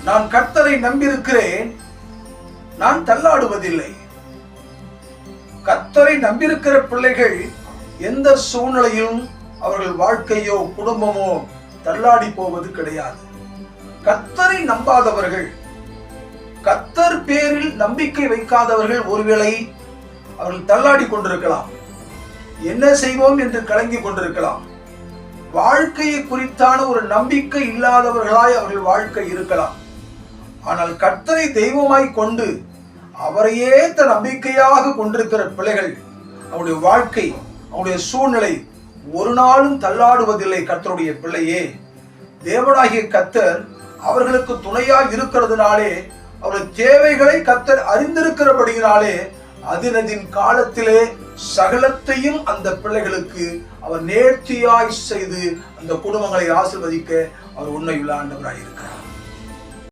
நான் கர்த்தரை நம்பியிருக்கிறேன், நான் தள்ளாடுவதில்லை. கர்த்தரை நம்பியிருக்கிற பிள்ளைகள் எந்த சூழ்நிலையும் அவர்கள் வாழ்க்கையோ குடும்பமோ தள்ளாடி போவது கிடையாது. கர்த்தரை நம்பாதவர்கள், கர்த்தர் பேரில் நம்பிக்கை வைக்காதவர்கள் ஒருவேளை அவர்கள் தள்ளாடி கொண்டிருக்கலாம், என்ன செய்வோம் என்று கலங்கி கொண்டிருக்கலாம். வாழ்க்கையை குறித்தான ஒரு நம்பிக்கை இல்லாதவர்களாய் அவர்கள் வாழ்க்கை இருக்கலாம். ஆனால் கர்த்தரை தெய்வமாய் கொண்டு அவரையே தன் நம்பிக்கையாக கொண்டிருக்கிற பிள்ளைகள் அவருடைய வாழ்க்கை, அவருடைய சூழ்நிலை ஒரு நாளும் தள்ளாடுவதில்லை. கர்த்தருடைய பிள்ளையே, தேவனாகிய கர்த்தர் அவர்களுக்கு துணையாக இருக்கிறதுனாலே, அவருடைய தேவைகளை கர்த்தர் அறிந்திருக்கிறபடியினாலே அதினதின் காலத்திலே சகலத்தையும் அந்த பிள்ளைகளுக்கு அவர் நேர்த்தியாய் செய்து அந்த குடும்பங்களை ஆசீர்வதிக்க அவர் உண்மையுள்ள ஆண்டவராய் இருக்கிறார்.